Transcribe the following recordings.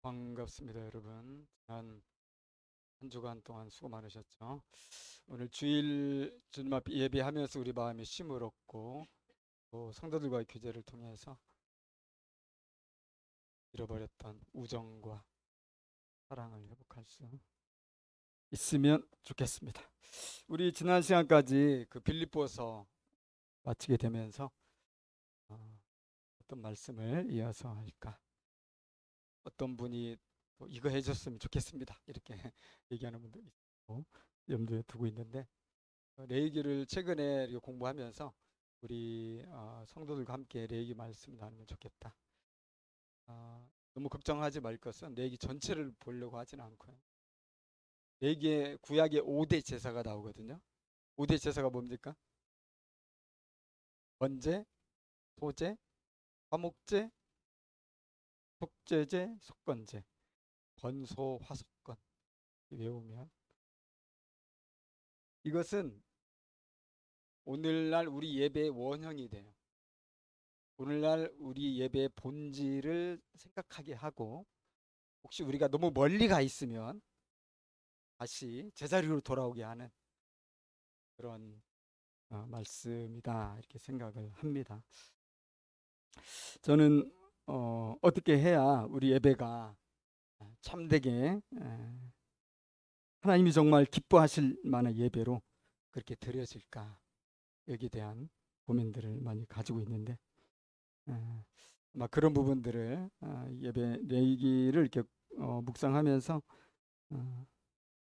반갑습니다, 여러분. 한 주간 동안 수고 많으셨죠? 오늘 주일 주님 앞에 예배하면서 우리 마음에 쉼을 얻고 또 성도들과의 교제를 통해서 잃어버렸던 우정과 사랑을 회복할 수 있으면 좋겠습니다. 우리 지난 시간까지 그 빌립보서 마치게 되면서 어떤 말씀을 이어서 할까? 어떤 분이 또 이거 해줬으면 좋겠습니다, 이렇게 얘기하는 분도 있고 염두에 두고 있는데, 레이기를 최근에 이렇게 공부하면서 우리 성도들과 함께 레이기 말씀 나누면 좋겠다. 너무 걱정하지 말 것은 레이기 전체를 보려고 하지는 않고요. 레이기의 구약의 5대 제사가 나오거든요. 5대 제사가 뭡니까? 번제, 소제, 화목제, 속죄제, 속건제, 번소, 화속건. 외우면 이것은 오늘날 우리 예배의 원형이 돼요. 오늘날 우리 예배의 본질을 생각하게 하고, 혹시 우리가 너무 멀리 가 있으면 다시 제자리로 돌아오게 하는 그런 말씀이다, 이렇게 생각을 합니다. 저는 어떻게 해야 우리 예배가 참되게 하나님이 정말 기뻐하실 만한 예배로 그렇게 드려질까, 여기에 대한 고민들을 많이 가지고 있는데, 아마 그런 부분들을 예배 레이기를 이렇게 묵상하면서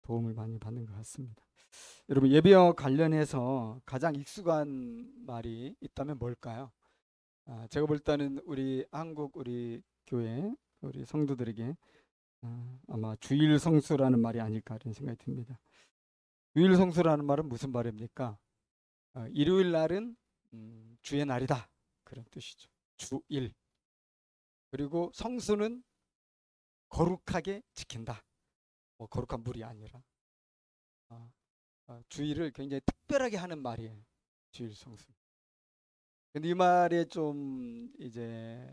도움을 많이 받는 것 같습니다. 여러분, 예배와 관련해서 가장 익숙한 말이 있다면 뭘까요? 제가 볼 때는 우리 한국 우리 교회 우리 성도들에게 아마 주일 성수라는 말이 아닐까 이런 생각이 듭니다. 주일 성수라는 말은 무슨 말입니까? 일요일 날은 주의 날이다, 그런 뜻이죠. 주일. 그리고 성수는 거룩하게 지킨다. 뭐 거룩한 물이 아니라 주일을 굉장히 특별하게 하는 말이에요, 주일 성수. 근데 이 말에 좀 이제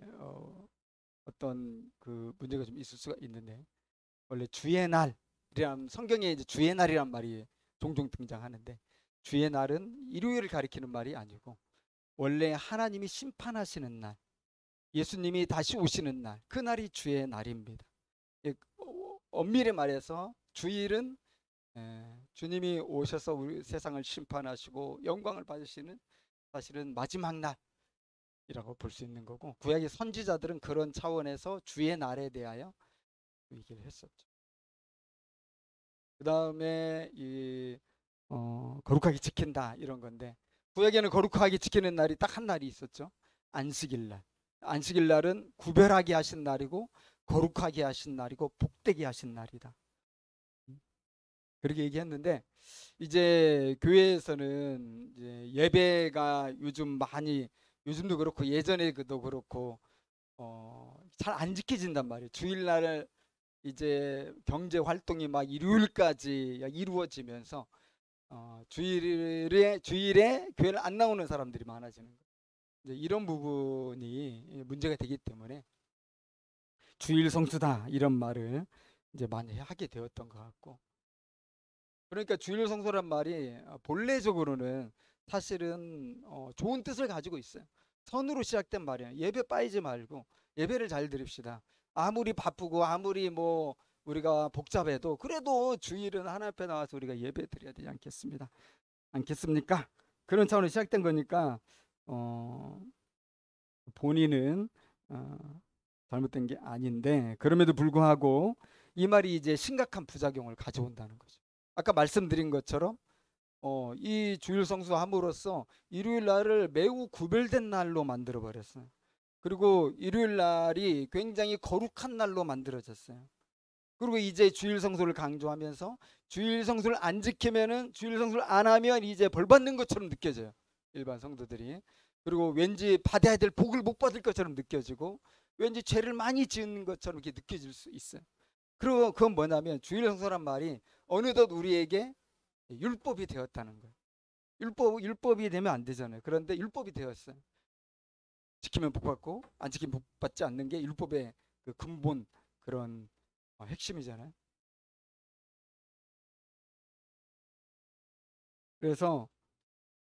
어떤 그 문제가 좀 있을 수가 있는데, 원래 주의 날이란, 성경에 이제 주의 날이란 말이 종종 등장하는데, 주의 날은 일요일을 가리키는 말이 아니고 원래 하나님이 심판하시는 날, 예수님이 다시 오시는 날, 그 날이 주의 날입니다. 엄밀히 말해서 주일은 주님이 오셔서 우리 세상을 심판하시고 영광을 받으시는 사실은 마지막 날이라고 볼 수 있는 거고, 구약의 선지자들은 그런 차원에서 주의 날에 대하여 얘기를 했었죠. 그 다음에 거룩하게 지킨다, 이런 건데, 구약에는 거룩하게 지키는 날이 딱 한 날이 있었죠. 안식일 날. 안식일 날은 구별하게 하신 날이고 거룩하게 하신 날이고 복되게 하신 날이다, 그렇게 얘기했는데, 이제 교회에서는 이제 예배가 요즘 많이, 요즘도 그렇고 예전에도 그렇고 잘 안 지켜진단 말이에요. 주일날 이제 경제 활동이 막 일요일까지 이루어지면서 주일에 교회를 안 나오는 사람들이 많아지는 거예요. 이제 이런 부분이 문제가 되기 때문에 주일 성수다, 이런 말을 이제 많이 하게 되었던 것 같고, 그러니까 주일 성수란 말이 본래적으로는 사실은 좋은 뜻을 가지고 있어요. 선으로 시작된 말이에요. 예배 빠지지 말고 예배를 잘 드립시다. 아무리 바쁘고 아무리 뭐 우리가 복잡해도 그래도 주일은 하나님 앞에 나와서 우리가 예배 드려야 되지 않겠습니까? 그런 차원으로 시작된 거니까 본인은 잘못된 게 아닌데, 그럼에도 불구하고 이 말이 이제 심각한 부작용을 가져온다는 거죠. 아까 말씀드린 것처럼 이 주일 성수함으로써 일요일 날을 매우 구별된 날로 만들어 버렸어요. 그리고 일요일 날이 굉장히 거룩한 날로 만들어졌어요. 그리고 이제 주일 성수를 강조하면서 주일 성수를 안 지키면은, 주일 성수를 안 하면 이제 벌 받는 것처럼 느껴져요, 일반 성도들이. 그리고 왠지 받아야 될 복을 못 받을 것처럼 느껴지고, 왠지 죄를 많이 지은 것처럼 이렇게 느껴질 수 있어요. 그리고 그건 뭐냐면, 주일 성수란 말이 어느덧 우리에게 율법이 되었다는 거예요. 율법이 되면 안 되잖아요. 그런데 율법이 되었어요. 지키면 복 받고 안 지키면 복 받지 않는 게 율법의 그 근본 그런 핵심이잖아요. 그래서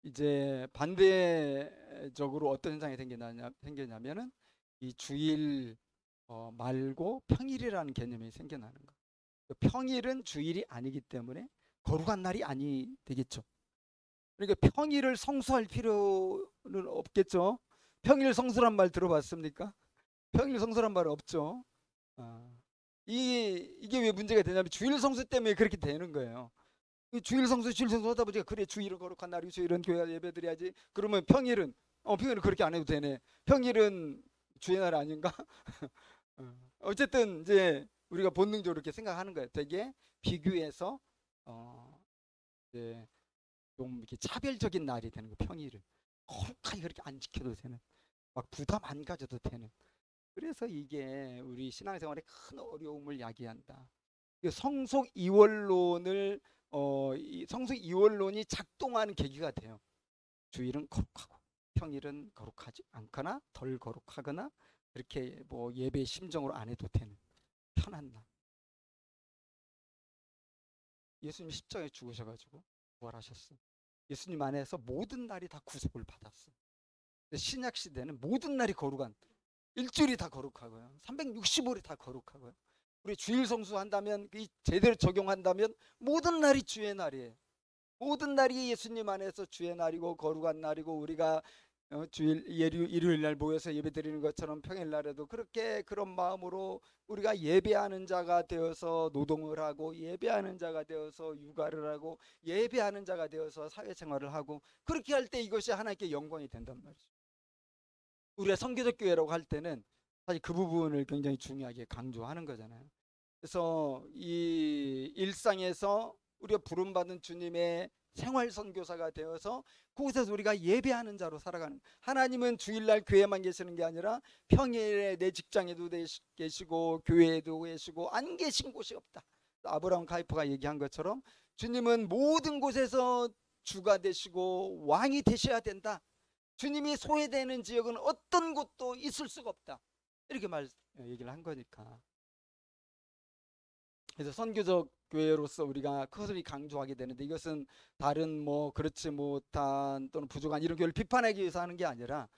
이제 반대적으로 어떤 현상이 생기냐면은 이 주일 말고 평일이라는 개념이 생겨나는 거예요. 그 평일은 주일이 아니기 때문에 거룩한 날이 아니 되겠죠. 그러니까 평일을 성수할 필요는 없겠죠. 평일 성수란 말 들어봤습니까? 평일 성수란 말 없죠. 아, 이게 왜 문제가 되냐면 주일 성수 때문에 그렇게 되는 거예요. 주일 성수 하다 보니까 그래 주일은 거룩한 날이고 주일은 교회 예배드려야지. 그러면 평일은 그렇게 안 해도 되네. 평일은 주의 날 아닌가? 어쨌든 이제 우리가 본능적으로 이렇게 생각하는 거예요. 되게 비교해서 이제 좀 이렇게 차별적인 날이 되는 거 평일은 거룩하게 그렇게 안 지켜도 되는 막 부담 안 가져도 되는 그래서 이게 우리 신앙생활에 큰 어려움을 야기한다. 성속 이원론을 이 성속 이원론이 작동하는 계기가 돼요. 주일은 거룩하고 평일은 거룩하지 않거나 덜 거룩하거나 그렇게 뭐 예배 심정으로 안 해도 되는 편한 날. 예수님 십자가에 죽으셔가지고 부활하셨어. 예수님 안에서 모든 날이 다 구속을 받았어. 신약 시대는 모든 날이 거룩한 일주일이 다 거룩하고요. 365일이 다 거룩하고요. 우리 주일 성수한다면 제대로 적용한다면 모든 날이 주의 날이에요. 모든 날이 예수님 안에서 주의 날이고 거룩한 날이고 우리가 주일 일요일 날 모여서 예배드리는 것처럼 평일 날에도 그렇게 그런 마음으로 우리가 예배하는 자가 되어서 노동을 하고 예배하는 자가 되어서 육아를 하고 예배하는 자가 되어서 사회생활을 하고 그렇게 할 때 이것이 하나님께 영광이 된단 말이죠. 우리가 선교적 교회라고 할 때는 사실 그 부분을 굉장히 중요하게 강조하는 거잖아요. 그래서 이 일상에서 우리가 부름받은 주님의 생활 선교사가 되어서 그곳에서 우리가 예배하는 자로 살아가는 하나님은 주일날 교회만 계시는 게 아니라 평일에 내 직장에도 계시고 교회에도 계시고 안 계신 곳이 없다. 아브라함 카이퍼가 얘기한 것처럼 주님은 모든 곳에서 주가 되시고 왕이 되셔야 된다. 주님이 소외되는 지역은 어떤 곳도 있을 수가 없다. 이렇게 얘기를 한 거니까. 그래서 선교적 교회로서 우리가 그것을 강조하게 되는데 이것은 다른 뭐 그렇지 못한 또는 부족한 이런 교회를 비판하기 위해서 하는 게 아니라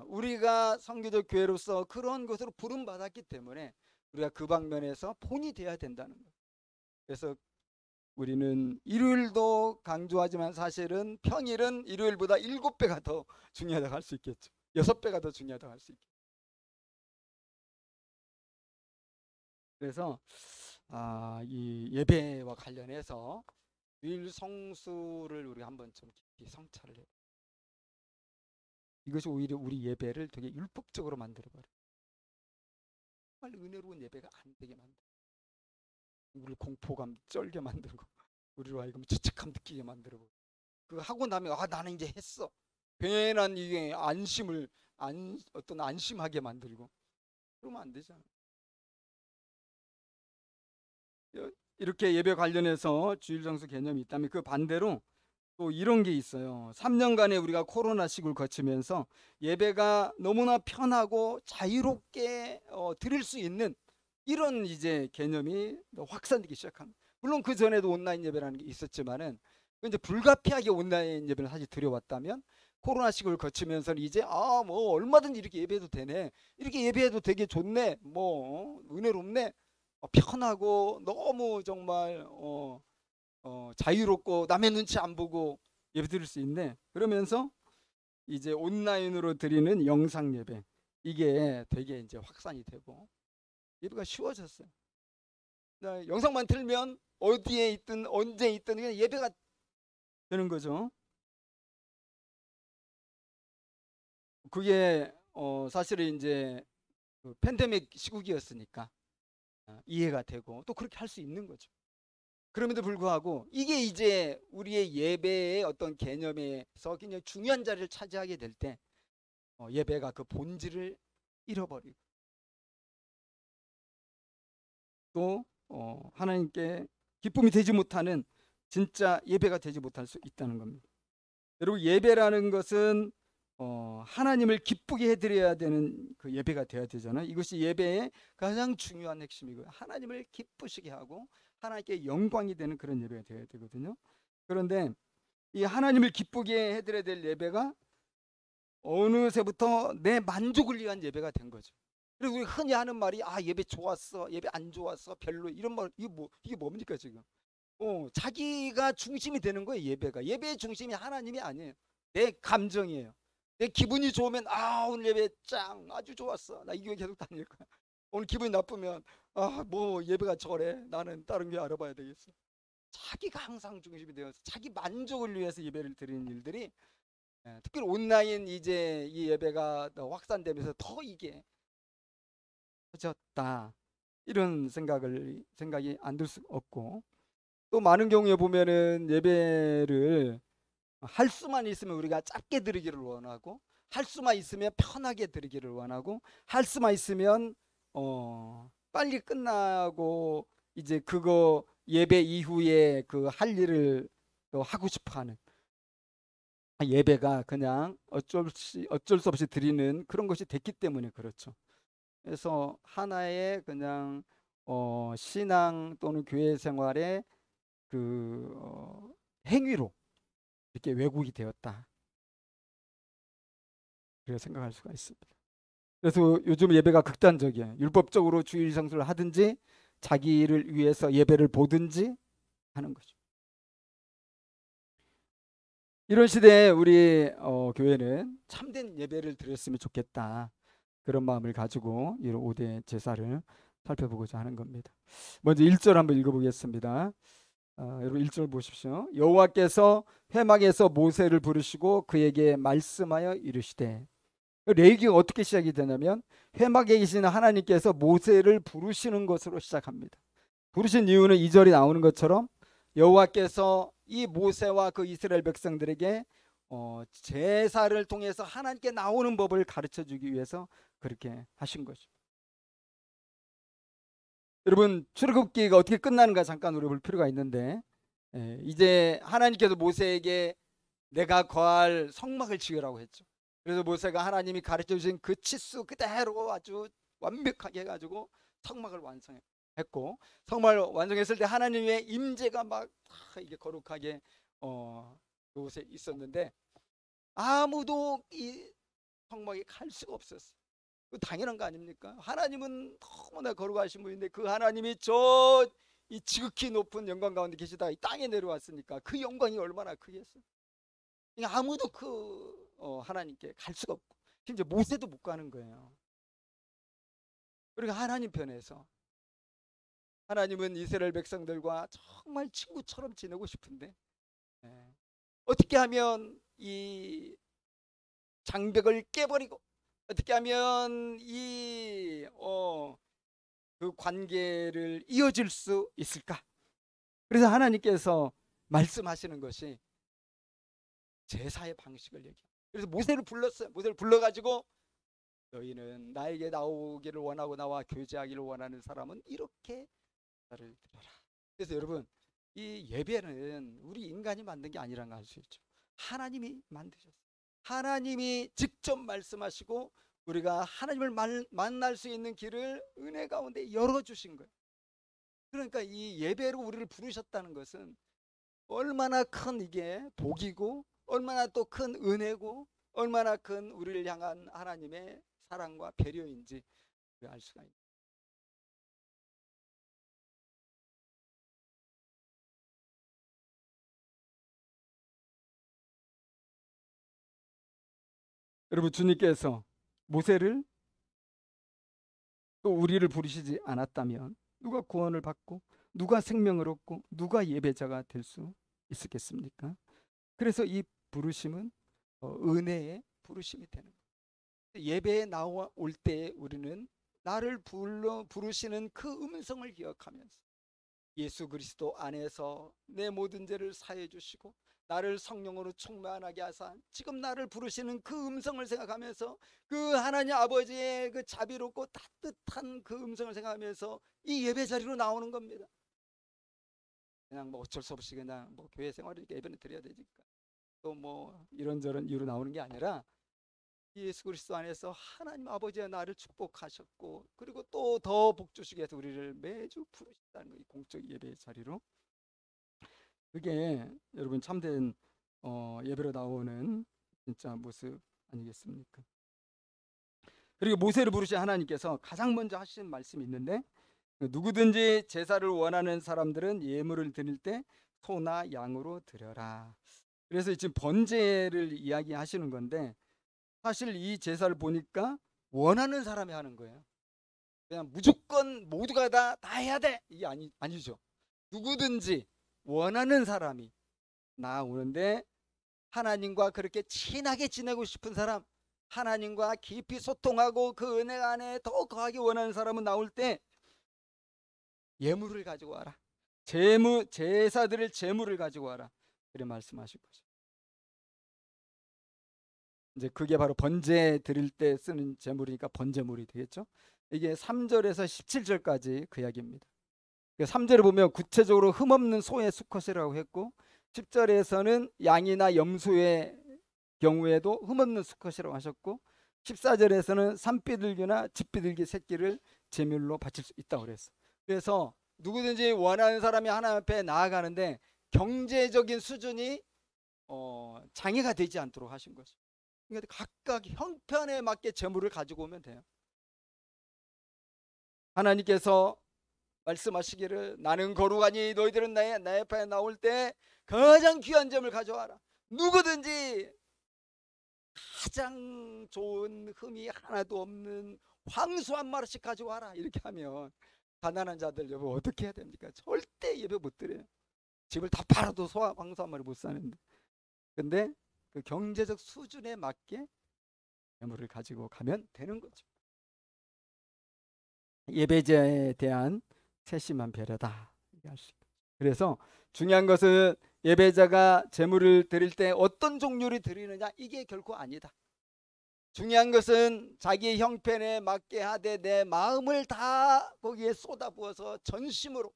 우리가 선교적 교회로서 그런 것으로 부름받았기 때문에 우리가 그 방면에서 본이 돼야 된다는 거예요. 그래서 우리는 일요일도 강조하지만 사실은 평일은 일요일보다 7배가 더 중요하다고 할 수 있겠죠. 6배가 더 중요하다고 할 수 있겠죠. 그래서 이 예배와 관련해서 주일 성수를 우리가 한번 좀 깊이 성찰을 해요. 이것이 오히려 우리 예배를 되게 율법적으로 만들어버려요. 정말 은혜로운 예배가 안 되게 만들어요. 우리를 공포감 쩔게 만들고 우리로 하여금 죄책감 느끼게 만들고 그거 하고 나면 나는 이제 했어. 괜한 이게 어떤 안심하게 만들고 그러면 안 되잖아. 이렇게 예배 관련해서 주일 성수 개념이 있다면 그 반대로 또 이런 게 있어요. 3년간에 우리가 코로나 시국을 거치면서 예배가 너무나 편하고 자유롭게 드릴 수 있는 이런 이제 개념이 확산되기 시작한. 물론 그 전에도 온라인 예배라는 게 있었지만은 이제 불가피하게 온라인 예배를 사실 드려왔다면 코로나 시국을 거치면서는 이제 뭐 얼마든지 이렇게 예배해도 되네. 이렇게 예배해도 되게 좋네. 뭐 은혜롭네. 편하고 너무 정말 자유롭고 남의 눈치 안 보고 예배 드릴 수 있네. 그러면서 이제 온라인으로 드리는 영상 예배 이게 되게 이제 확산이 되고 예배가 쉬워졌어요. 영상만 틀면 어디에 있든 언제 있든 그냥 예배가 되는 거죠. 그게 사실은 이제 그 팬데믹 시국이었으니까 이해가 되고 또 그렇게 할 수 있는 거죠. 그럼에도 불구하고 이게 이제 우리의 예배의 어떤 개념에서 굉장히 중요한 자리를 차지하게 될 때 예배가 그 본질을 잃어버리고 또 하나님께 기쁨이 되지 못하는 진짜 예배가 되지 못할 수 있다는 겁니다. 여러분 예배라는 것은 하나님을 기쁘게 해드려야 되는 그 예배가 되어야 되잖아요. 이것이 예배의 가장 중요한 핵심이고요. 하나님을 기쁘시게 하고 하나님께 영광이 되는 그런 예배가 되어야 되거든요. 그런데 이 하나님을 기쁘게 해드려야 될 예배가 어느새부터 내 만족을 위한 예배가 된 거죠. 그리고 우리 흔히 하는 말이 예배 좋았어, 예배 안 좋았어, 별로, 이런 말, 이게 뭡니까 지금? 자기가 중심이 되는 거예요. 예배의 중심이 하나님이 아니에요. 내 감정이에요. 내 기분이 좋으면 오늘 예배 짱 아주 좋았어, 나 이 교회 계속 다닐 거야. 오늘 기분이 나쁘면 뭐 예배가 저래, 나는 다른 교회 알아봐야 되겠어. 자기가 항상 중심이 되어서 자기 만족을 위해서 예배를 드리는 일들이, 특히 온라인 이제 이 예배가 더 확산되면서 더 이게 커졌다, 이런 생각이 안 들 수 없고, 또 많은 경우에 보면은 예배를 할 수만 있으면 우리가 짧게 드리기를 원하고, 할 수만 있으면 편하게 드리기를 원하고, 할 수만 있으면 빨리 끝나고 이제 그거 예배 이후에 그 할 일을 또 하고 싶어하는, 예배가 그냥 어쩔 수 없이 드리는 그런 것이 됐기 때문에 그렇죠. 그래서 하나의 그냥 신앙 또는 교회 생활의 그 행위로 이렇게 왜곡이 되었다, 그렇게 생각할 수가 있습니다. 그래서 요즘 예배가 극단적이에요. 율법적으로 주일 성수를 하든지 자기를 위해서 예배를 보든지 하는 거죠. 이런 시대에 우리 교회는 참된 예배를 드렸으면 좋겠다, 그런 마음을 가지고 이 5대 제사를 살펴보고자 하는 겁니다. 먼저 1절 한번 읽어보겠습니다. 여러분 1절 보십시오. 여호와께서 회막에서 모세를 부르시고 그에게 말씀하여 이르시되, 레위기가 어떻게 시작이 되냐면 회막에 계시는 하나님께서 모세를 부르시는 것으로 시작합니다. 부르신 이유는 2절이 나오는 것처럼 여호와께서 이 모세와 그 이스라엘 백성들에게 제사를 통해서 하나님께 나오는 법을 가르쳐 주기 위해서 그렇게 하신 거죠. 여러분, 출애굽기가 어떻게 끝나는가 잠깐 우리 볼 필요가 있는데, 이제 하나님께서 모세에게 내가 거할 성막을 지으라고 했죠. 그래서 모세가 하나님이 가르쳐 주신 그 치수 그대로 아주 완벽하게 해가지고 성막을 완성했고, 성막을 완성했을 때 하나님의 임재가 막 이게 거룩하게 그곳에 있었는데, 아무도 이 성막에 갈 수가 없었어요. 그 당연한 거 아닙니까? 하나님은 너무나 거룩하신 분인데 그 하나님이 저 이 지극히 높은 영광 가운데 계시다가 이 땅에 내려왔으니까 그 영광이 얼마나 크겠어요. 그러니까 아무도 그 하나님께 갈 수가 없고, 심지어 모세도 못 가는 거예요. 그러니까 하나님 편에서 하나님은 이스라엘 백성들과 정말 친구처럼 지내고 싶은데, 어떻게 하면 이 장벽을 깨버리고 어떻게 하면 그 관계를 이어질 수 있을까? 그래서 하나님께서 말씀하시는 것이 제사의 방식을 얘기해요. 그래서 모세를 불렀어요. 모세를 불러가지고 너희는 나에게 나오기를 원하고 나와 교제하기를 원하는 사람은 이렇게 나를 드려라. 그래서 여러분, 이 예배는 우리 인간이 만든 게 아니라는 걸 알 수 있죠. 하나님이 만드셨어요. 하나님이 직접 말씀하시고 우리가 하나님을 만날 수 있는 길을 은혜 가운데 열어주신 거예요. 그러니까 이 예배로 우리를 부르셨다는 것은 얼마나 큰 이게 복이고 얼마나 또 큰 은혜고 얼마나 큰 우리를 향한 하나님의 사랑과 배려인지 알 수가 있습니다. 여러분, 주님께서 모세를 또 우리를 부르시지 않았다면 누가 구원을 받고 누가 생명을 얻고 누가 예배자가 될 수 있었겠습니까? 그래서 이 부르심은 은혜의 부르심이 되는 거예요. 예배에 나올 때 우리는 나를 부르시는 그 음성을 기억하면서 예수 그리스도 안에서 내 모든 죄를 사해 주시고 나를 성령으로 충만하게 하사 지금 나를 부르시는 그 음성을 생각하면서 그 하나님 아버지의 그 자비롭고 따뜻한 그 음성을 생각하면서 이 예배 자리로 나오는 겁니다. 그냥 뭐 어쩔 수 없이 그냥 뭐 교회 생활이니까 예배는 드려야 되니까 또 뭐 이런저런 이유로 나오는 게 아니라 예수 그리스도 안에서 하나님 아버지가 나를 축복하셨고, 그리고 또 더 복 주시기 위해서 우리를 매주 부르신다는 거예요. 공적 예배의 자리로. 그게 여러분 참된 예배로 나오는 진짜 모습 아니겠습니까? 그리고 모세를 부르신 하나님께서 가장 먼저 하신 말씀이 있는데, 누구든지 제사를 원하는 사람들은 예물을 드릴 때 소나 양으로 드려라. 그래서 지금 번제를 이야기하시는 건데, 사실 이 제사를 보니까 원하는 사람이 하는 거예요. 그냥 무조건 모두가 다 해야 돼, 이게 아니죠. 누구든지 원하는 사람이 나오는데, 하나님과 그렇게 친하게 지내고 싶은 사람, 하나님과 깊이 소통하고 그 은혜 안에 더 거하기 원하는 사람은 나올 때 예물을 가지고 와라. 제사 드릴 제물을 가지고 와라. 그래 말씀하실 거죠. 이제 그게 바로 번제 드릴 때 쓰는 제물이니까 번제물이 되겠죠. 이게 3절에서 17절까지 그 이야기입니다. 3절에 보면 구체적으로 흠없는 소의 수컷이라고 했고, 10절에서는 양이나 염소의 경우에도 흠없는 수컷이라고 하셨고, 14절에서는 산비둘기나 집비둘기 새끼를 제물로 바칠 수 있다고 그랬어. 그래서 누구든지 원하는 사람이 하나님 앞에 나아가는데 경제적인 수준이 장애가 되지 않도록 하신 거죠. 그러니까 각각 형편에 맞게 제물을 가지고 오면 돼요. 하나님께서 말씀하시기를 나는 거룩하니 너희들은 내 앞에 나올 때 가장 귀한 점을 가져와라. 누구든지 가장 좋은 흠이 하나도 없는 황소 한 마리씩 가져와라. 이렇게 하면 가난한 자들 여보 어떻게 해야 됩니까? 절대 예배 못 드려요. 집을 다 팔아도 황소 한 마리 못 사는데. 근데 그 경제적 수준에 맞게 예물을 가지고 가면 되는 거죠. 예배자에 대한 세심한 배려다. 그래서 중요한 것은 예배자가 제물을 드릴 때 어떤 종류를 드리느냐, 이게 결코 아니다. 중요한 것은 자기의 형편에 맞게 하되 내 마음을 다 거기에 쏟아부어서 전심으로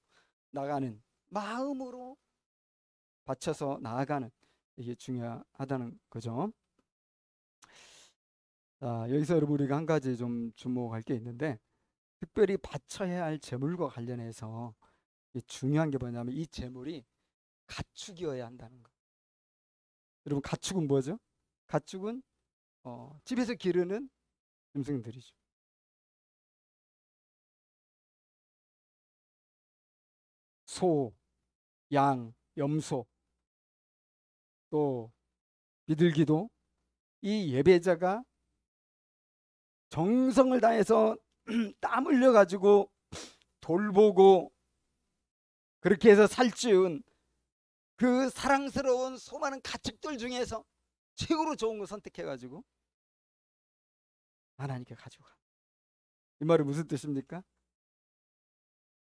나가는, 마음으로 바쳐서 나아가는, 이게 중요하다는 거죠. 자, 여기서 여러분 우리가 한 가지 좀 주목할 게 있는데, 특별히 바쳐야 할 제물과 관련해서 중요한 게 뭐냐면 이 제물이 가축이어야 한다는 거. 여러분 가축은 뭐죠? 가축은 집에서 기르는 짐승들이죠. 소, 양, 염소, 또 비둘기도 이 예배자가 정성을 다해서 땀 흘려 가지고 돌보고 그렇게 해서 살찌운 그 사랑스러운 수많은 가축들 중에서 최고로 좋은 거 선택해 가지고 하나님께 가져가. 이 말이 무슨 뜻입니까?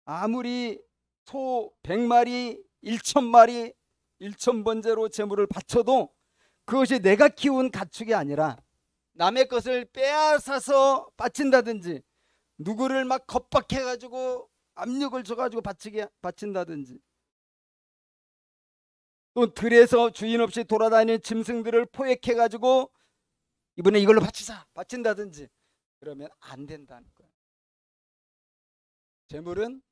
아무리 소 100마리, 1000마리, 1000번제로 제물을 바쳐도 그것이 내가 키운 가축이 아니라 남의 것을 빼앗아서 바친다든지, 누구를 막 겁박해가지고 압력을 줘가지고 바친다든지, 또 들에서 주인 없이 돌아다니는 짐승들을 포획해가지고 이번에 이걸로 바친다든지, 그러면 안 된다는 거예요. 제물은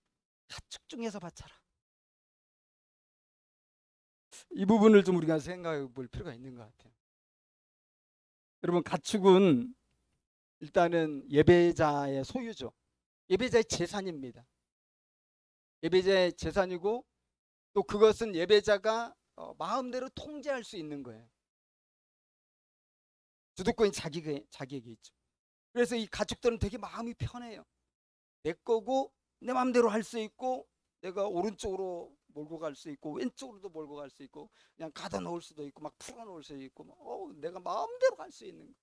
가축 중에서 바쳐라. 이 부분을 좀 우리가 생각해 볼 필요가 있는 것 같아요. 여러분 가축은 일단은 예배자의 소유죠. 예배자의 재산입니다. 예배자의 재산이고, 또 그것은 예배자가 마음대로 통제할 수 있는 거예요. 주도권이 자기에게 있죠. 그래서 이 가축들은 되게 마음이 편해요. 내 거고 내 마음대로 할 수 있고, 내가 오른쪽으로 몰고 갈 수 있고 왼쪽으로도 몰고 갈 수 있고, 그냥 가다 놓을 수도 있고 막 풀어 놓을 수도 있고, 내가 마음대로 할 수 있는 거.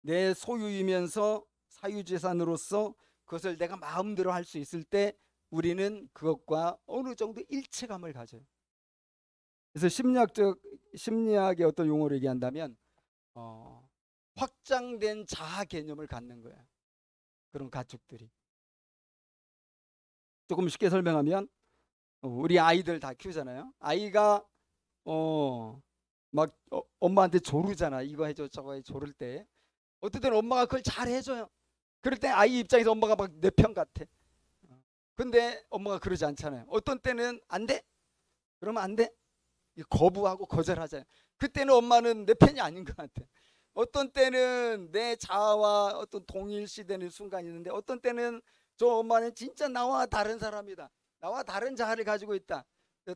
내 소유이면서 사유재산으로서 그것을 내가 마음대로 할 수 있을 때 우리는 그것과 어느 정도 일체감을 가져요. 그래서 심리학의 어떤 용어로 얘기한다면 확장된 자아 개념을 갖는 거예요. 그런 가축들이. 조금 쉽게 설명하면 우리 아이들 다 키우잖아요. 아이가 막 엄마한테 조르잖아. 이거 해줘 저거 해줘 조를 때 어떨 때는 엄마가 그걸 잘 해줘요. 그럴 때 아이 입장에서 엄마가 막 내 편 같아. 근데 엄마가 그러지 않잖아요. 어떤 때는 안 돼. 그러면 안 돼. 거부하고 거절하잖아요. 그때는 엄마는 내 편이 아닌 것 같아. 어떤 때는 내 자아와 어떤 동일시되는 순간이 있는데 어떤 때는 저 엄마는 진짜 나와 다른 사람이다. 나와 다른 자아를 가지고 있다.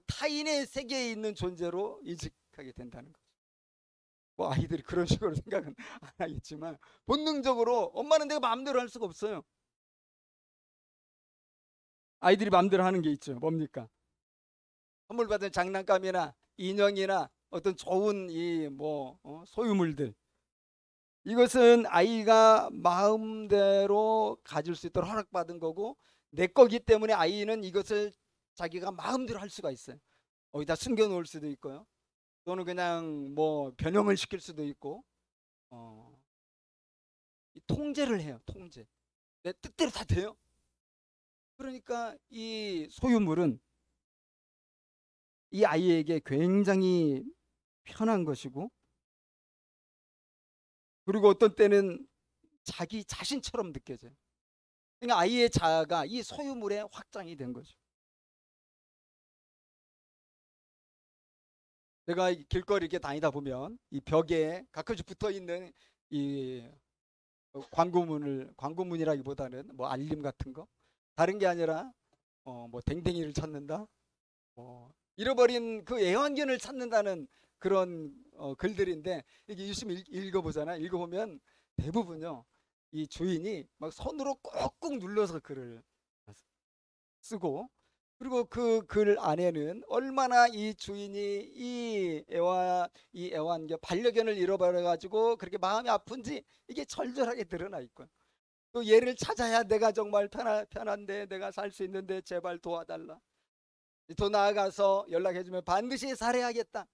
타인의 세계에 있는 존재로 인식하게 된다는 거죠. 뭐 아이들이 그런 식으로 생각은 안 하겠지만 본능적으로 엄마는 내가 마음대로 할 수가 없어요. 아이들이 마음대로 하는 게 있죠. 뭡니까? 선물 받은 장난감이나 인형이나 어떤 좋은 이 뭐 소유물들, 이것은 아이가 마음대로 가질 수 있도록 허락받은 거고 내 거기 때문에 아이는 이것을 자기가 마음대로 할 수가 있어요. 어디다 숨겨 놓을 수도 있고요. 또는 그냥 뭐 변형을 시킬 수도 있고 통제를 해요. 통제. 내 뜻대로 다 돼요. 그러니까 이 소유물은 이 아이에게 굉장히 편한 것이고, 그리고 어떤 때는 자기 자신처럼 느껴져요. 그러니까 아이의 자아가 이 소유물에 확장이 된 거죠. 내가 길거리 이렇게 다니다 보면 이 벽에 가끔씩 붙어 있는 이 광고문이라기보다는 뭐 알림 같은 거, 다른 게 아니라 뭐 댕댕이를 찾는다, 잃어버린 그 애완견을 찾는다는 그런 글들인데, 이게 열심히 읽어보잖아요. 읽어보면 대부분요, 이 주인이 막 손으로 꾹꾹 눌러서 글을 쓰고, 그리고 그 글 안에는 얼마나 이 주인이 이 애완견 반려견을 잃어버려 가지고 그렇게 마음이 아픈지 이게 절절하게 드러나 있고요. 또 얘를 찾아야 내가 정말 편한데, 내가 살 수 있는데 제발 도와달라. 더 나아가서 연락해주면 반드시 살해하겠다.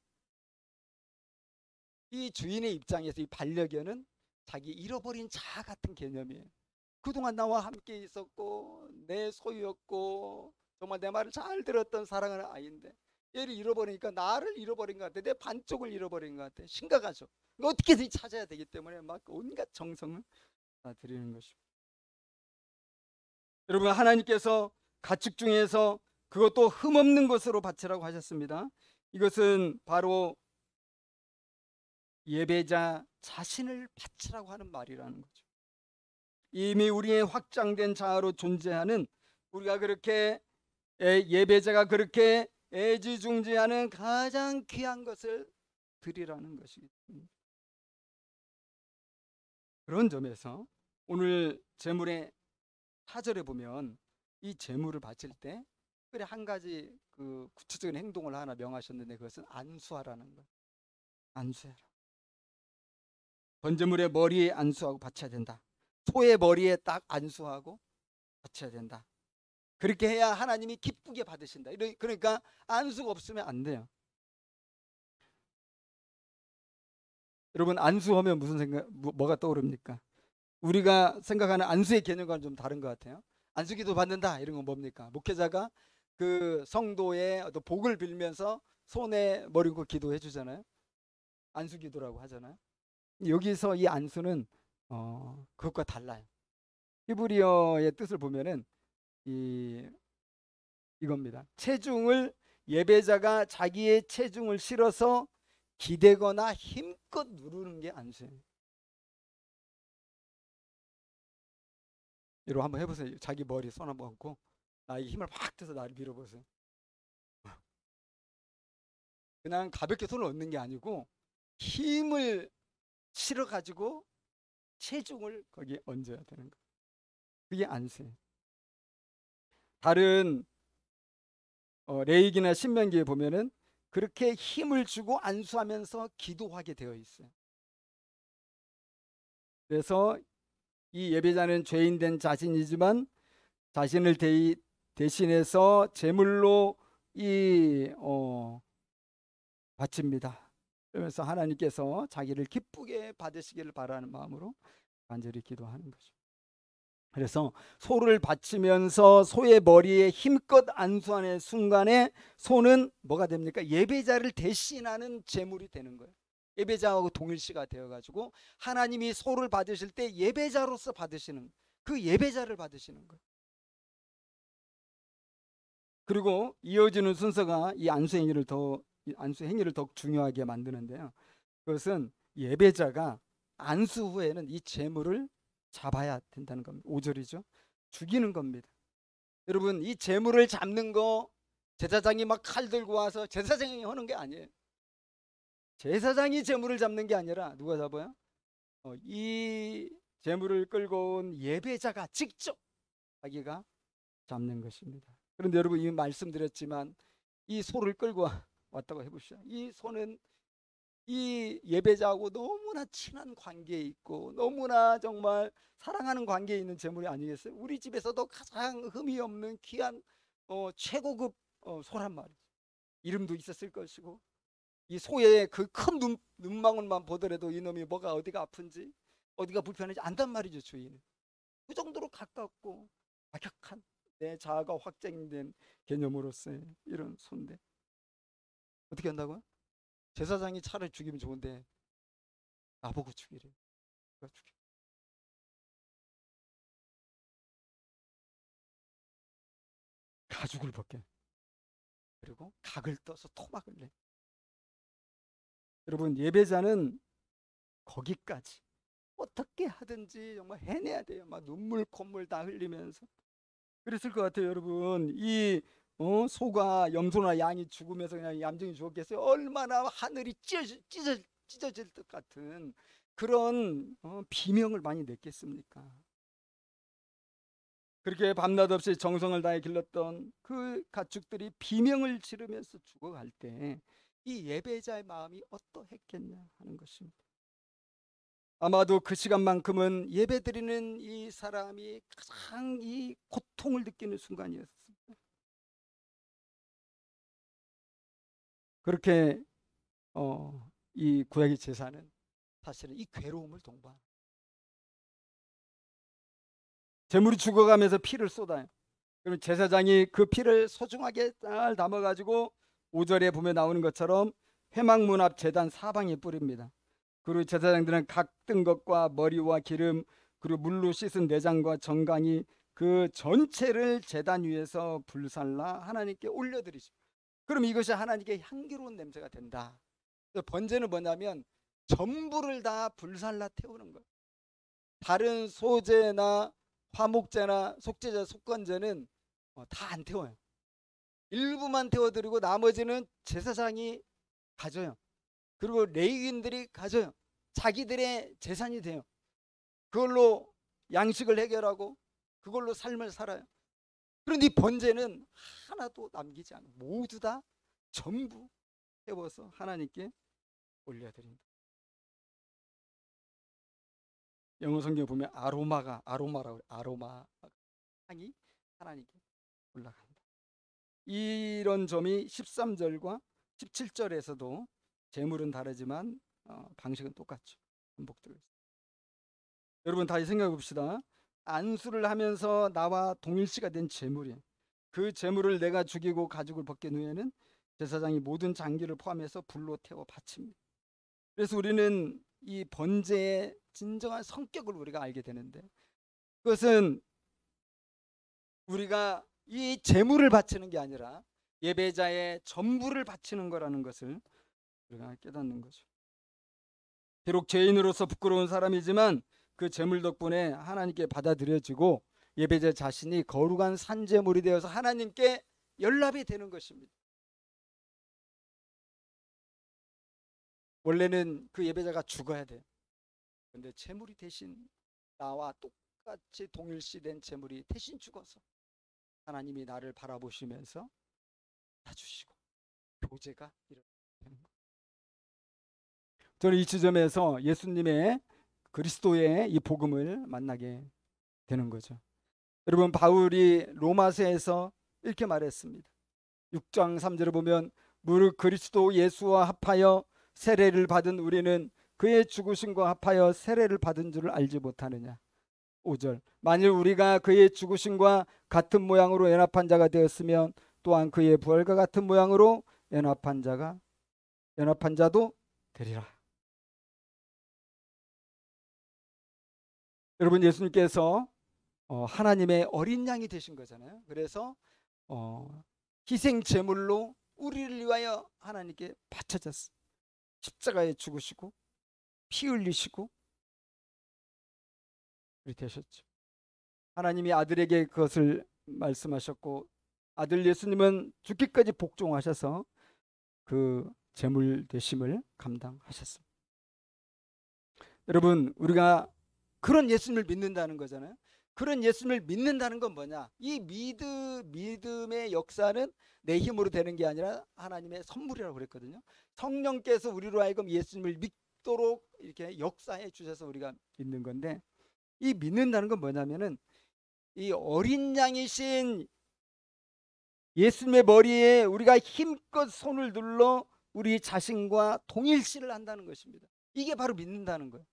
이 주인의 입장에서 이 반려견은 자기 잃어버린 자 같은 개념이에요. 그동안 나와 함께 있었고 내 소유였고 정말 내 말을 잘 들었던 사랑하는 아이인데 얘를 잃어버리니까 나를 잃어버린 것 같아. 내 반쪽을 잃어버린 것 같아. 심각하죠. 어떻게든 찾아야 되기 때문에 막 온갖 정성을 다 드리는 것입니다. 여러분, 하나님께서 가축 중에서 그것도 흠없는 것으로 바치라고 하셨습니다. 이것은 바로 예배자 자신을 바치라고 하는 말이라는 거죠. 이미 우리의 확장된 자아로 존재하는, 우리가 그렇게 예배자가 그렇게 애지중지하는 가장 귀한 것을 드리라는 것이겠습니다. 그런 점에서 오늘 제물의 4절에 보면 이 제물을 바칠 때 특별히 한 가지 그 구체적인 행동을 하나 명하셨는데, 그것은 안수하라는 거예요. 안수해라. 번제물의 머리에 안수하고 바쳐야 된다. 소의 머리에 딱 안수하고 바쳐야 된다. 그렇게 해야 하나님이 기쁘게 받으신다. 그러니까 안수가 없으면 안 돼요. 여러분, 안수하면 무슨 생각, 뭐가 떠오릅니까? 우리가 생각하는 안수의 개념과는 좀 다른 것 같아요. 안수기도 받는다 이런 건 뭡니까? 목회자가 그 성도의 어떤 복을 빌면서 손에 머리 고 기도해 주잖아요. 안수기도라고 하잖아요. 여기서 이 안수는 그것과 달라요. 히브리어의 뜻을 보면은 이겁니다. 체중을, 예배자가 자기의 체중을 실어서 기대거나 힘껏 누르는 게 안수예요. 여러분 한번 해보세요. 자기 머리 손 한번 얹고 나의 힘을 확 떼서 나를 밀어보세요. 그냥 가볍게 손을 얹는 게 아니고 힘을 실어가지고 체중을 거기에 얹어야 되는 거예요. 그게 안수예요. 다른 레위기나 신명기에 보면은 그렇게 힘을 주고 안수하면서 기도하게 되어 있어요. 그래서 이 예배자는 죄인된 자신이지만 자신을 대신해서 제물로 바칩니다. 그러면서 하나님께서 자기를 기쁘게 받으시기를 바라는 마음으로 간절히 기도하는 거죠. 그래서 소를 바치면서 소의 머리에 힘껏 안수하는 순간에 소는 뭐가 됩니까? 예배자를 대신하는 제물이 되는 거예요. 예배자하고 동일시가 되어가지고 하나님이 소를 받으실 때 예배자로서 받으시는, 그 예배자를 받으시는 거예요. 그리고 이어지는 순서가 이 안수 행위를 더 중요하게 만드는데요. 그것은 예배자가 안수 후에는 이 제물을 잡아야 된다는 겁니다. 5절이죠. 죽이는 겁니다. 여러분, 이 제물을 잡는 거 제사장이 막 칼 들고 와서 제사장이 하는 게 아니에요. 제사장이 제물을 잡는 게 아니라 누가 잡아요? 이 제물을 끌고 온 예배자가 직접 자기가 잡는 것입니다. 그런데 여러분, 이미 말씀드렸지만 이 소를 끌고 왔다고 해보시죠. 이 소는 이 예배자하고 너무나 친한 관계에 있고 너무나 정말 사랑하는 관계에 있는 제물이 아니겠어요? 우리 집에서도 가장 흠이 없는 귀한 최고급 소란 말이죠. 이름도 있었을 것이고, 이 소의 그 큰 눈망울만 보더라도 이놈이 뭐가 어디가 아픈지 어디가 불편한지 안단 말이죠. 주인은 그 정도로 가깝고 과격한 내 자아가 확장된 개념으로서의 이런 소인데 어떻게 한다고요? 제사장이 차를 죽이면 좋은데 나보고 죽이래. 누가 죽여? 가죽을 벗겨. 그리고 각을 떠서 토막을 내. 여러분, 예배자는 거기까지 어떻게 하든지 정말 해내야 돼요. 막 눈물 콧물 다 흘리면서. 그랬을 것 같아요. 여러분, 이 소가 염소나 양이 죽으면서 그냥 얌전히 죽었겠어요? 얼마나 하늘이 찢어질 것 같은 그런 비명을 많이 냈겠습니까? 그렇게 밤낮 없이 정성을 다해 길렀던 그 가축들이 비명을 지르면서 죽어갈 때 이 예배자의 마음이 어떠했겠냐 하는 것입니다. 아마도 그 시간만큼은 예배드리는 이 사람이 가장 이 고통을 느끼는 순간이었습니다. 그렇게 이 구약의 제사는 사실은 이 괴로움을 동반합니다. 제물이 죽어가면서 피를 쏟아요. 그럼 제사장이 그 피를 소중하게 잘 담아가지고 5절에 보면 나오는 것처럼 회막문 앞 제단 사방에 뿌립니다. 그리고 제사장들은 각 뜬 것과 머리와 기름 그리고 물로 씻은 내장과 정강이 그 전체를 제단 위에서 불살라 하나님께 올려드리죠. 그럼 이것이 하나님께 향기로운 냄새가 된다. 번제는 뭐냐면 전부를 다 불살라 태우는 거예요. 다른 소제나 화목제나 속제제, 속건제는 다 안 태워요. 일부만 태워드리고 나머지는 제사장이 가져요. 그리고 레위인들이 가져요. 자기들의 재산이 돼요. 그걸로 양식을 해결하고 그걸로 삶을 살아요. 그런데 이 번제는 하나도 남기지 않아요. 모두 다 전부 태워서 하나님께 올려드린다. 영어 성경에 보면 아로마라고 아로마 향이 하나님께 올라간다. 이런 점이 13절과 17절에서도 제물은 다르지만 방식은 똑같죠. 반복되고 있습니다. 여러분, 다시 생각해 봅시다. 안수를 하면서 나와 동일시가 된 제물이, 그 제물을 내가 죽이고 가죽을 벗긴 후에는 제사장이 모든 장기를 포함해서 불로 태워 바칩니다. 그래서 우리는 이 번제의 진정한 성격을 우리가 알게 되는데, 그것은 우리가 이 제물을 바치는 게 아니라 예배자의 전부를 바치는 거라는 것을 우리가 깨닫는 거죠. 비록 죄인으로서 부끄러운 사람이지만 그 제물 덕분에 하나님께 받아들여지고 예배자 자신이 거룩한 산제물이 되어서 하나님께 연락이 되는 것입니다. 원래는 그 예배자가 죽어야 돼요. 그런데 제물이 대신 나와 똑같이 동일시된 제물이 대신 죽어서 하나님이 나를 바라보시면서 받아주시고 교제가 일어나는 거예요. 저는 이 지점에서 예수님의 그리스도의 이 복음을 만나게 되는 거죠. 여러분, 바울이 로마서에서 이렇게 말했습니다. 6장 3절을 보면 무릇 그리스도 예수와 합하여 세례를 받은 우리는 그의 죽으심과 합하여 세례를 받은 줄을 알지 못하느냐. 5절. 만일 우리가 그의 죽으심과 같은 모양으로 연합한 자가 되었으면 또한 그의 부활과 같은 모양으로 연합한 자도 되리라. 여러분, 예수님께서 하나님의 어린 양이 되신 거잖아요. 그래서 희생 제물로 우리를 위하여 하나님께 바쳐졌어. 십자가에 죽으시고 피 흘리시고 그렇게 되셨죠. 하나님이 아들에게 그것을 말씀하셨고, 아들 예수님은 죽기까지 복종하셔서 그 제물 되심을 감당하셨습니다. 여러분, 우리가 그런 예수님을 믿는다는 거잖아요. 그런 예수님을 믿는다는 건 뭐냐? 이 믿음의 역사는 내 힘으로 되는 게 아니라 하나님의 선물이라고 그랬거든요. 성령께서 우리로 하여금 예수님을 믿도록 이렇게 역사해 주셔서 우리가 믿는 건데, 이 믿는다는 건 뭐냐면은 이 어린 양이신 예수님의 머리에 우리가 힘껏 손을 눌러 우리 자신과 동일시를 한다는 것입니다. 이게 바로 믿는다는 거예요.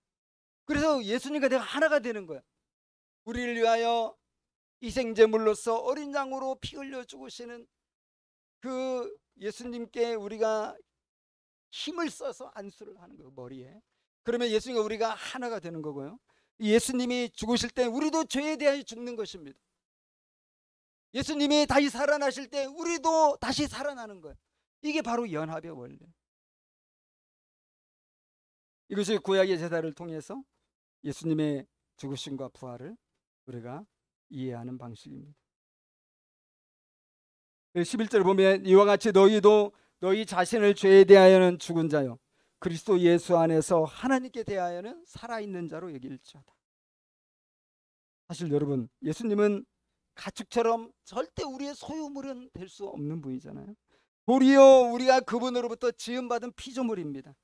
그래서 예수님과 내가 하나가 되는 거예요. 우리를 위하여 희생제물로서 어린 양으로 피 흘려 죽으시는 그 예수님께 우리가 힘을 써서 안수를 하는 거예요, 머리에. 그러면 예수님과 우리가 하나가 되는 거고요. 예수님이 죽으실 때 우리도 죄에 대하여 죽는 것입니다. 예수님이 다시 살아나실 때 우리도 다시 살아나는 거예요. 이게 바로 연합의 원리. 이것이 구약의 제사를 통해서 예수님의 죽으심과 부활을 우리가 이해하는 방식입니다. 11절 보면 이와 같이 너희도 너희 자신을 죄에 대하여는 죽은 자요 그리스도 예수 안에서 하나님께 대하여는 살아있는 자로 여길지어다. 사실 여러분, 예수님은 가축처럼 절대 우리의 소유물은 될 수 없는 분이잖아요. 도리어 우리가 그분으로부터 지음받은 피조물입니다.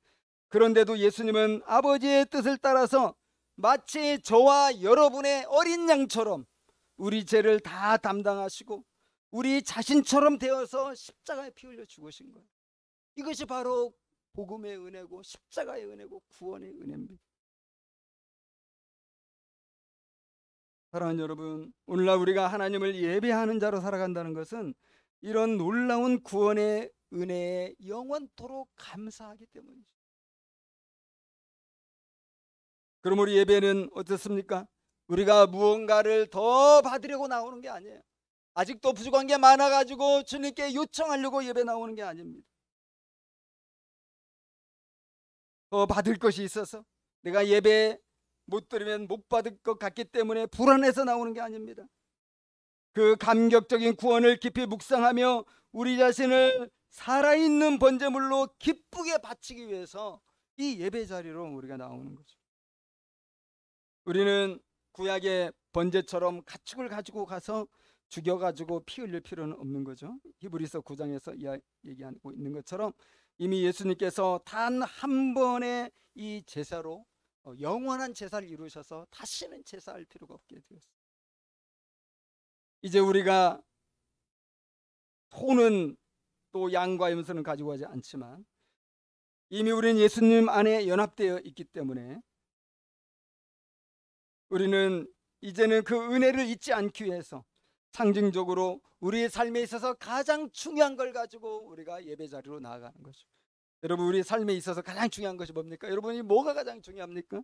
그런데도 예수님은 아버지의 뜻을 따라서 마치 저와 여러분의 어린 양처럼 우리 죄를 다 담당하시고 우리 자신처럼 되어서 십자가에 피 흘려 죽으신 거예요. 이것이 바로 복음의 은혜고 십자가의 은혜고 구원의 은혜입니다. 사랑하는 여러분, 오늘날 우리가 하나님을 예배하는 자로 살아간다는 것은 이런 놀라운 구원의 은혜에 영원토록 감사하기 때문이죠. 그럼 우리 예배는 어떻습니까? 우리가 무언가를 더 받으려고 나오는 게 아니에요. 아직도 부족한 게 많아가지고 주님께 요청하려고 예배 나오는 게 아닙니다. 더 받을 것이 있어서 내가 예배 못 드리면 못 받을 것 같기 때문에 불안해서 나오는 게 아닙니다. 그 감격적인 구원을 깊이 묵상하며 우리 자신을 살아있는 번제물로 기쁘게 바치기 위해서 이 예배 자리로 우리가 나오는 거죠. 우리는 구약의 번제처럼 가축을 가지고 가서 죽여가지고 피 흘릴 필요는 없는 거죠. 히브리서 9장에서 얘기하고 있는 것처럼 이미 예수님께서 단 한 번의 이 제사로 영원한 제사를 이루셔서 다시는 제사할 필요가 없게 되었어요. 이제 우리가 소는 또 양과 염소는 가지고 가지 않지만 이미 우리는 예수님 안에 연합되어 있기 때문에 우리는 이제는 그 은혜를 잊지 않기 위해서 상징적으로 우리의 삶에 있어서 가장 중요한 걸 가지고 우리가 예배 자리로 나아가는 거죠. 여러분, 우리 삶에 있어서 가장 중요한 것이 뭡니까? 여러분이 뭐가 가장 중요합니까?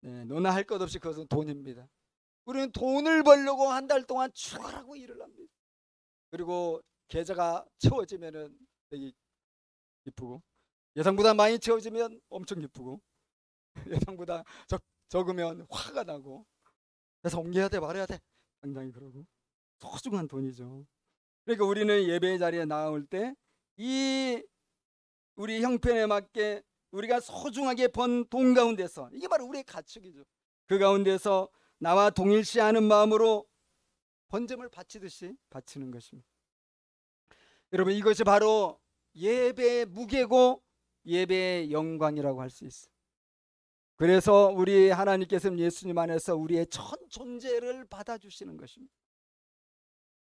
네, 너나 할 것 없이 그것은 돈입니다. 우리는 돈을 벌려고 한 달 동안 죽어라고 일을 합니다. 그리고 계좌가 채워지면은 되게 기쁘고, 예상보다 많이 채워지면 엄청 기쁘고, 예상보다 적으면 화가 나고, 그래서 옮겨야 돼 말해야 돼 당장히 그러고. 소중한 돈이죠. 그러니까 우리는 예배 자리에 나올 때 이 우리 형편에 맞게 우리가 소중하게 번 돈 가운데서, 이게 바로 우리의 가축이죠. 그 가운데서 나와 동일시하는 마음으로 번제물 바치듯이 바치는 것입니다. 여러분, 이것이 바로 예배의 무게고 예배의 영광이라고 할 수 있어요. 그래서 우리 하나님께서는 예수님 안에서 우리의 전 존재를 받아주시는 것입니다.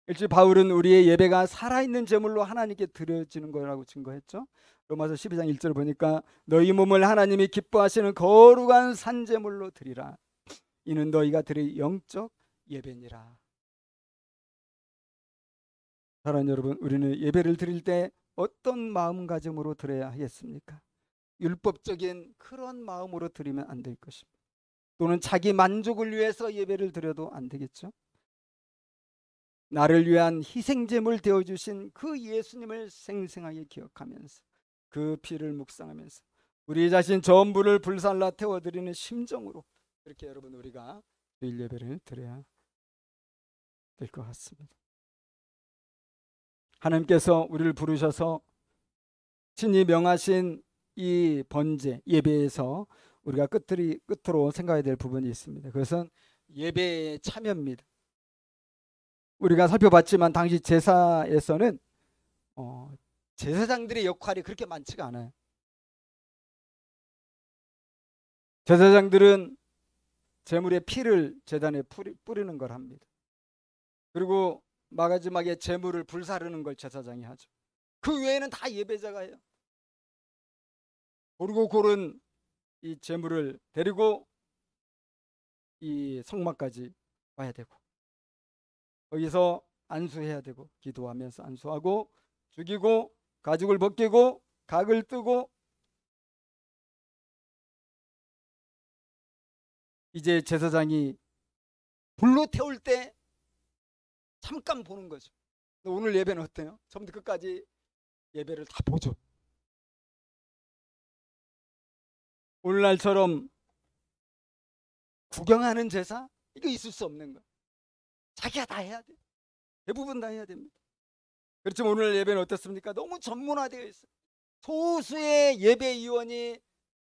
일찍 바울은 우리의 예배가 살아있는 제물로 하나님께 드려지는 거라고 증거했죠. 로마서 12장 1절 보니까 너희 몸을 하나님이 기뻐하시는 거룩한 산제물로 드리라. 이는 너희가 드릴 영적 예배니라. 사랑하는 여러분, 우리는 예배를 드릴 때 어떤 마음가짐으로 드려야 하겠습니까? 율법적인 그런 마음으로 드리면 안 될 것입니다. 또는 자기 만족을 위해서 예배를 드려도 안 되겠죠. 나를 위한 희생제물 되어주신 그 예수님을 생생하게 기억하면서 그 피를 묵상하면서 우리 자신 전부를 불살라 태워드리는 심정으로 이렇게 여러분 우리가 주일 예배를 드려야 될 것 같습니다. 하나님께서 우리를 부르셔서 친히 명하신 이 번제 예배에서 우리가 끝으로 생각해야 될 부분이 있습니다. 그것은 예배의 참여입니다. 우리가 살펴봤지만 당시 제사에서는 제사장들의 역할이 그렇게 많지가 않아요. 제사장들은 제물의 피를 제단에 뿌리는 걸 합니다. 그리고 마지막에 제물을 불사르는 걸 제사장이 하죠. 그 외에는 다 예배자가 해요. 고르고 고른 이 제물을 데리고 이 성막까지 와야 되고 거기서 안수해야 되고 기도하면서 안수하고 죽이고 가죽을 벗기고 각을 뜨고 이제 제사장이 불로 태울 때 잠깐 보는 거죠. 오늘 예배는 어때요? 처음부터 끝까지 예배를 다 보죠. 오늘날처럼 구경하는 제사? 이거 있을 수 없는 거예요. 자기가 다 해야 돼. 대부분 다 해야 됩니다. 그렇지만 오늘 예배는 어떻습니까? 너무 전문화되어 있어요. 소수의 예배위원이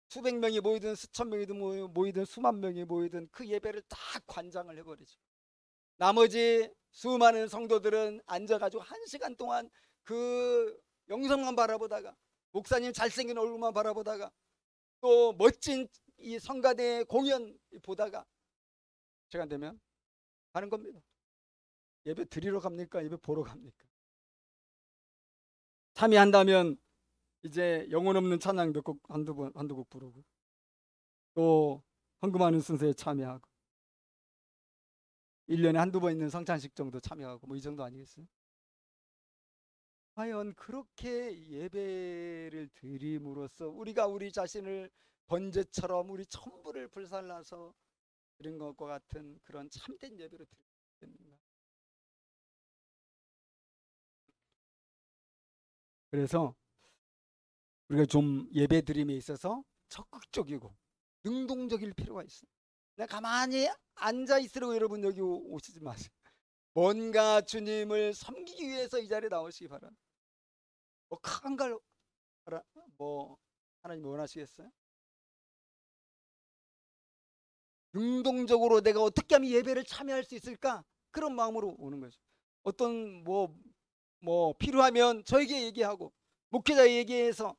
수백 명이 모이든 수천 명이 모이든 수만 명이 모이든 그 예배를 다 관장을 해버리죠. 나머지 수많은 성도들은 앉아가지고 1시간 동안 그 영상만 바라보다가 목사님 잘생긴 얼굴만 바라보다가 또 멋진 이 성가대 공연 보다가 시간 되면 가는 겁니다. 예배 드리러 갑니까? 예배 보러 갑니까? 참여한다면 이제 영혼 없는 찬양 몇 곡 한두 곡 부르고 또 헌금하는 순서에 참여하고 1년에 한두 번 있는 성찬식 정도 참여하고 뭐 이 정도 아니겠어요? 과연 그렇게 예배를 드림으로써 우리가 우리 자신을 번제처럼 우리 전부를 불살라서 드린 것과 같은 그런 참된 예배로 드립니다. 그래서 우리가 좀 예배 드림에 있어서 적극적이고 능동적일 필요가 있어요. 그냥 가만히 앉아 있으라고 여러분 여기 오시지 마세요. 뭔가 주님을 섬기기 위해서 이 자리에 나오시기 바랍니다. 뭐 큰 걸 뭐 하나님 원하시겠어요? 능동적으로 내가 어떻게 하면 예배를 참여할 수 있을까? 그런 마음으로 오는 거죠. 어떤 뭐 필요하면 저에게 얘기하고 목회자 얘기해서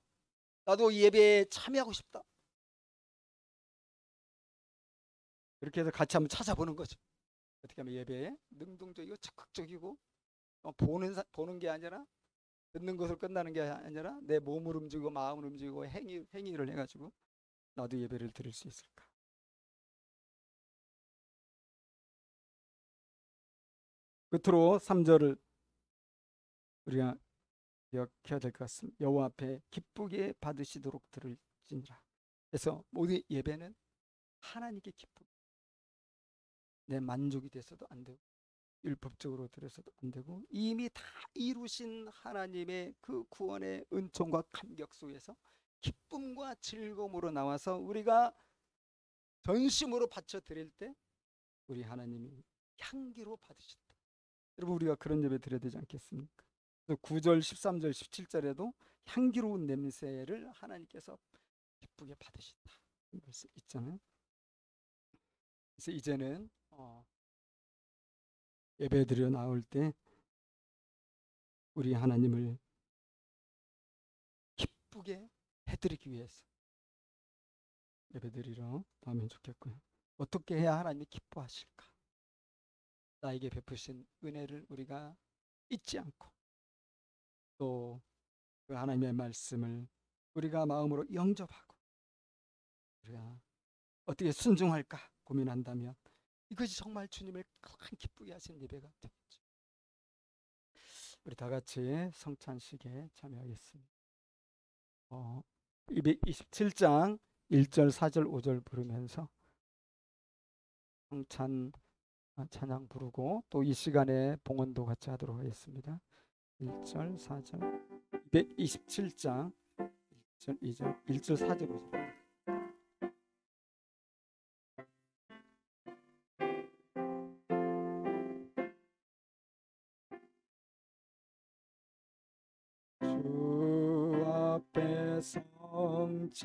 나도 예배에 참여하고 싶다. 이렇게 해서 같이 한번 찾아보는 거죠. 어떻게 하면 예배에 능동적이고 적극적이고 보는 게 아니라 듣는 것으로 끝나는 게 아니라 내 몸을 움직이고 마음을 움직이고 행위를 해가지고 나도 예배를 드릴 수 있을까? 끝으로 3절을 우리가 기억해야 될 것 같습니다. 여호와 앞에 기쁘게 받으시도록 들을지니라. 그래서 모든 예배는 하나님께 기쁘게 내 만족이 돼서도 안 되고 율법적으로 드려서도 안 되고 이미 다 이루신 하나님의 그 구원의 은총과 감격 속에서 기쁨과 즐거움으로 나와서 우리가 전심으로 바쳐 드릴 때 우리 하나님이 향기로 받으신다. 여러분 우리가 그런 예배 드려야 되지 않겠습니까? 9절, 13절, 17절에도 향기로운 냄새를 하나님께서 기쁘게 받으신다. 벌써 있잖아요. 그래서 이제는 예배 드려 나올 때 우리 하나님을 기쁘게 해드리기 위해서 예배 드리러 나오면 좋겠고요. 어떻게 해야 하나님이 기뻐하실까? 나에게 베푸신 은혜를 우리가 잊지 않고 또 그 하나님의 말씀을 우리가 마음으로 영접하고 우리가 어떻게 순종할까 고민한다면 이것이 정말 주님을 큰 기쁘게 하시는 예배가 되겠죠. 우리 다 같이 성찬식에 참여하겠습니다. 227장 1절, 4절, 5절 부르면서 성찬 찬양 부르고 또 이 시간에 봉헌도 같이 하도록 하겠습니다. 1절, 4절, 227장 1절, 2절, 1절, 4절, 5절. 주 앞에 성찬하기